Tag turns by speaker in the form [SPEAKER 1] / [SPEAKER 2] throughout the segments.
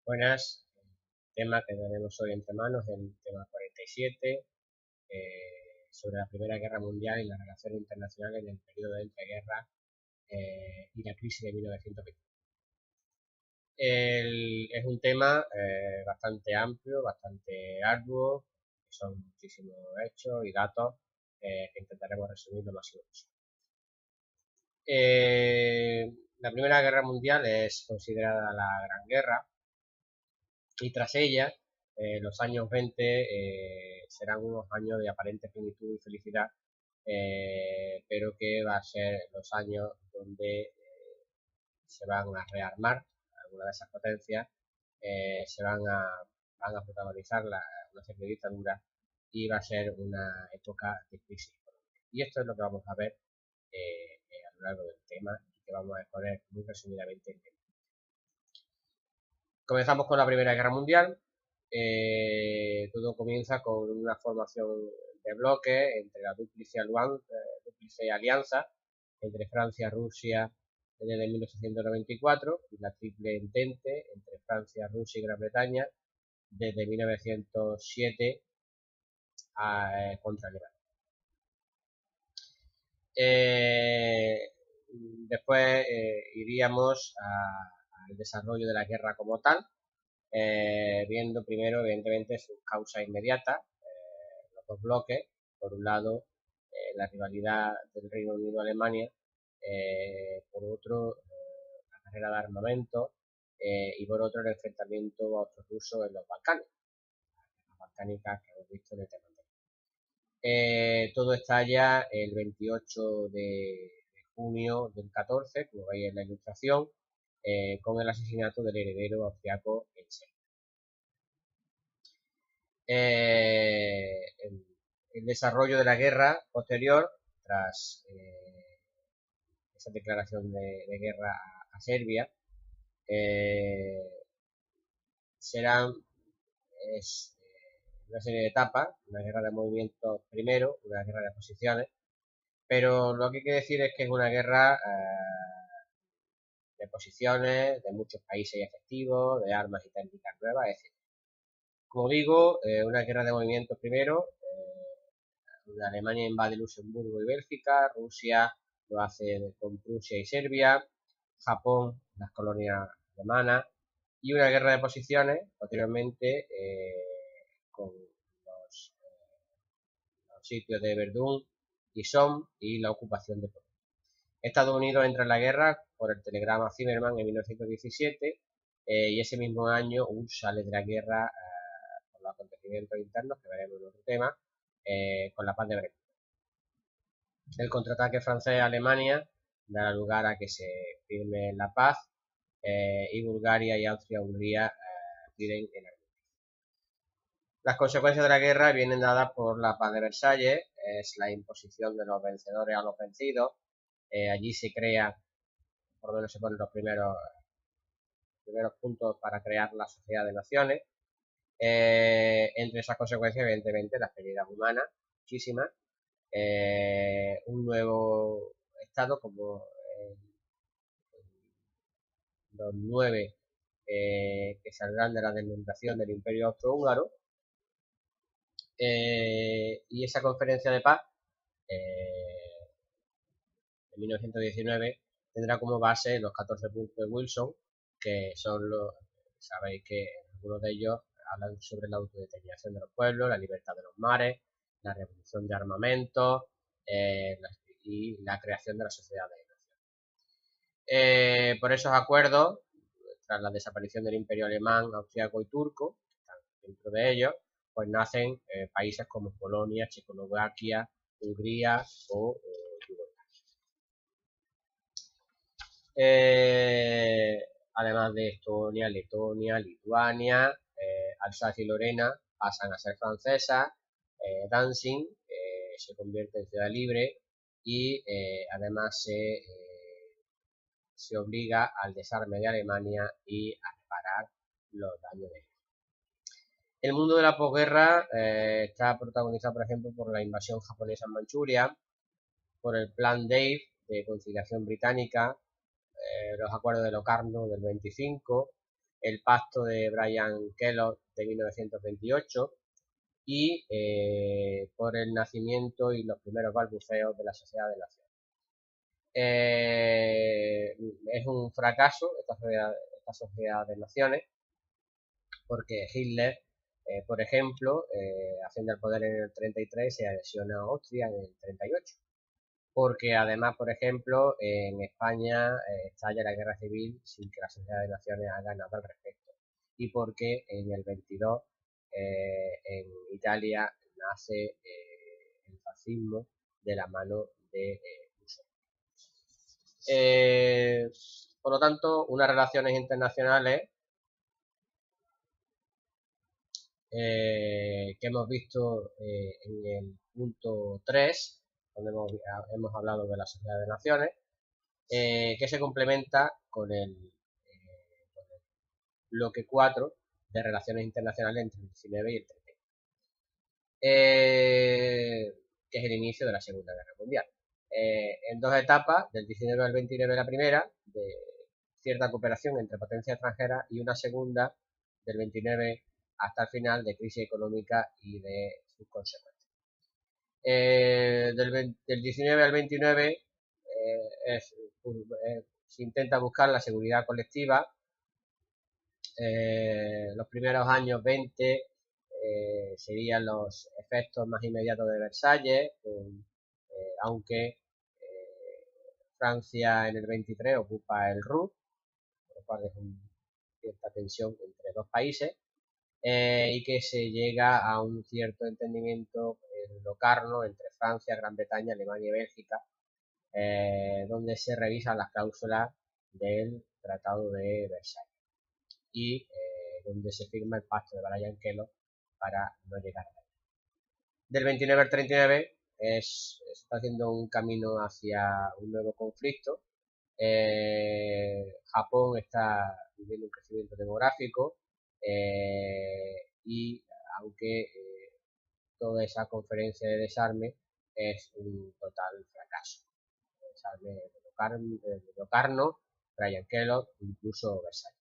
[SPEAKER 1] Buenas, el tema que tenemos hoy entre manos es el tema 47, sobre la Primera Guerra Mundial y las relaciones internacionales en el periodo de entreguerras y la crisis de 1920. Es un tema bastante amplio, bastante arduo, que son muchísimos hechos y datos que intentaremos resumir lo máximo posible. La Primera Guerra Mundial es considerada la Gran Guerra y tras ella los años 20 serán unos años de aparente plenitud y felicidad, pero que va a ser los años donde se van a rearmar algunas de esas potencias, van a protagonizar una serie de dictaduras y va a ser una época de crisis económica. Y esto es lo que vamos a ver a lo largo del tema y que vamos a exponer muy resumidamente en el tema. Comenzamos con la Primera Guerra Mundial. Todo comienza con una formación de bloques entre la dúplice alianza entre Francia, Rusia desde 1894 y la triple entente entre Francia, Rusia y Gran Bretaña desde 1907 contra Alemania. Después iríamos al desarrollo de la guerra como tal, viendo primero evidentemente sus causas inmediatas, los dos bloques. Por un lado la rivalidad del Reino Unido-Alemania, por otro la carrera de armamento, y por otro el enfrentamiento austro-ruso en los Balcanes, las balcánicas que hemos visto en el tema anterior. Todo estalla el 28 de junio del 14, como veis en la ilustración, con el asesinato del heredero austriaco en Serbia. El desarrollo de la guerra posterior, tras esa declaración de guerra a Serbia, serán una serie de etapas, una guerra de movimientos primero, una guerra de posiciones, pero lo que hay que decir es que es una guerra de posiciones, de muchos países y efectivos, de armas y técnicas nuevas, etc. Como digo, una guerra de movimientos primero. Alemania invade Luxemburgo y Bélgica, Rusia lo hace con Prusia y Serbia, Japón, las colonias alemanas, y una guerra de posiciones posteriormente con los sitios de Verdún y Somme y la ocupación de Polonia. Estados Unidos entra en la guerra por el telegrama Zimmermann en 1917, y ese mismo año URSS sale de la guerra por los acontecimientos internos, que veremos en otro tema, con la paz de Brest. El contraataque francés a Alemania dará lugar a que se firme la paz, y Bulgaria y Austria-Hungría piden el armisticio. Las consecuencias de la guerra vienen dadas por la paz de Versalles, es la imposición de los vencedores a los vencidos. Allí se crea, por lo menos se ponen los primeros puntos para crear la Sociedad de Naciones. Entre esas consecuencias, evidentemente, las pérdidas humanas, muchísimas. Un nuevo estado como los 9 que saldrán de la desmembración del Imperio Austrohúngaro, y esa conferencia de paz de 1919 tendrá como base los 14 puntos de Wilson, que son sabéis que algunos de ellos hablan sobre la autodeterminación de los pueblos, la libertad de los mares, la revolución de armamentos, y la creación de la sociedad de naciones. Por esos acuerdos, tras la desaparición del imperio alemán, austriaco y turco, que están dentro de ellos, pues nacen países como Polonia, Checoslovaquia, Hungría o además de Estonia, Letonia, Lituania, Alsacia y Lorena pasan a ser francesas, Danzig se convierte en ciudad libre y además se obliga al desarme de Alemania y a reparar los daños de ella. El mundo de la posguerra está protagonizado, por ejemplo, por la invasión japonesa en Manchuria, por el Plan Dave de conciliación británica, los acuerdos de Locarno del 25, el pacto de Brian Kellogg de 1928 y por el nacimiento y los primeros balbuceos de la Sociedad de Naciones. Es un fracaso esta Sociedad de Naciones porque Hitler, por ejemplo, asciende al poder en el 33 y se adhesiona a Austria en el 38. Porque además, por ejemplo, en España estalla la guerra civil sin que la Sociedad de Naciones haga nada al respecto. Y porque en el 22 en Italia nace el fascismo de la mano de Mussolini. Por lo tanto, unas relaciones internacionales que hemos visto en el punto 3, donde hemos hablado de la Sociedad de Naciones, que se complementa con el bloque 4 de relaciones internacionales entre el 19 y el 30, que es el inicio de la Segunda Guerra Mundial. En dos etapas, del 19 al 29 la primera, de cierta cooperación entre potencias extranjeras, y una segunda, del 29 hasta el final, de crisis económica y de sus consecuencias. Del 19 al 29 se intenta buscar la seguridad colectiva. Los primeros años 20 serían los efectos más inmediatos de Versalles, aunque Francia en el 23 ocupa el Ruhr, por lo cual es una cierta tensión entre dos países, y que se llega a un cierto entendimiento en Locarno entre Francia, Gran Bretaña, Alemania y Bélgica, donde se revisan las cláusulas del Tratado de Versalles y donde se firma el pacto de Brian Kellogg para no llegar a la guerra. Del 29 al 39 se está haciendo un camino hacia un nuevo conflicto. Japón está viviendo un crecimiento demográfico y aunque toda esa conferencia de desarme es un total fracaso. Desarme de Locarno, Brian Kellogg, incluso Versalles.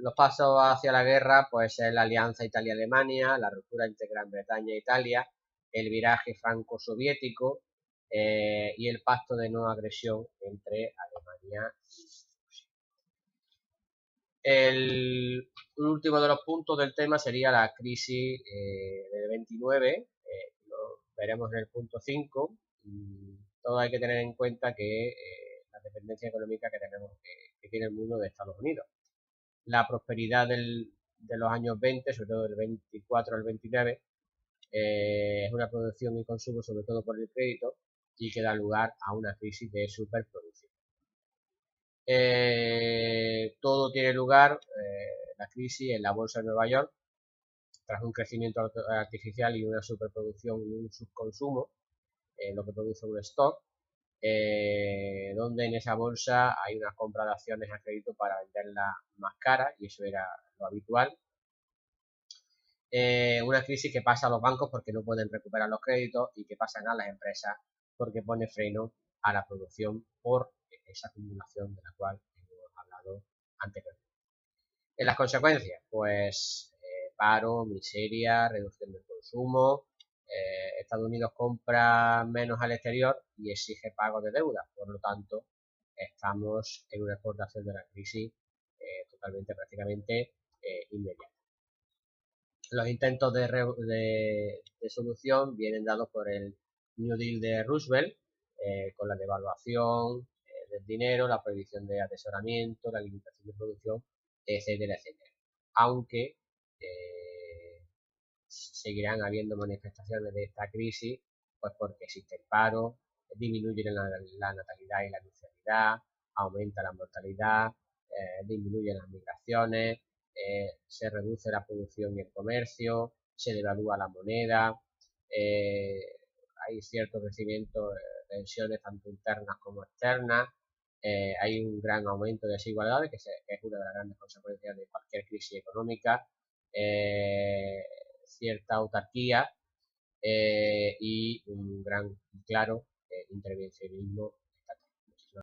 [SPEAKER 1] Los pasos hacia la guerra pues es la alianza Italia-Alemania, la ruptura entre Gran Bretaña e Italia, el viraje franco-soviético y el pacto de no agresión entre Alemania y Rusia. El último de los puntos del tema sería la crisis del 29, lo veremos en el punto 5. Todo hay que tener en cuenta que la dependencia económica que tenemos que tiene el mundo de Estados Unidos. La prosperidad de los años 20, sobre todo del 24 al 29, es una producción y consumo sobre todo por el crédito y que da lugar a una crisis de superproducción. Todo tiene lugar, la crisis en la bolsa de Nueva York, tras un crecimiento artificial y una superproducción y un subconsumo, lo que produce un stock, donde en esa bolsa hay una compra de acciones a crédito para venderlas más caras, y eso era lo habitual. Una crisis que pasa a los bancos porque no pueden recuperar los créditos y que pasan a las empresas porque pone freno a la producción por esa acumulación de la cual hemos hablado anteriormente. En las consecuencias, pues paro, miseria, reducción del consumo. Estados Unidos compra menos al exterior y exige pago de deuda, por lo tanto estamos en una exportación de la crisis totalmente, prácticamente inmediata. Los intentos de solución vienen dados por el New Deal de Roosevelt, con la devaluación del dinero, la prohibición de atesoramiento, la limitación de producción, etcétera, etcétera. Aunque seguirán habiendo manifestaciones de esta crisis, pues porque existe el paro, disminuye la natalidad y la nutricionalidad, aumenta la mortalidad, disminuyen las migraciones, se reduce la producción y el comercio, se devalúa la moneda, hay cierto crecimiento de tensiones tanto internas como externas, hay un gran aumento de desigualdades, que es una de las grandes consecuencias de cualquier crisis económica, cierta autarquía y un gran y claro intervencionismo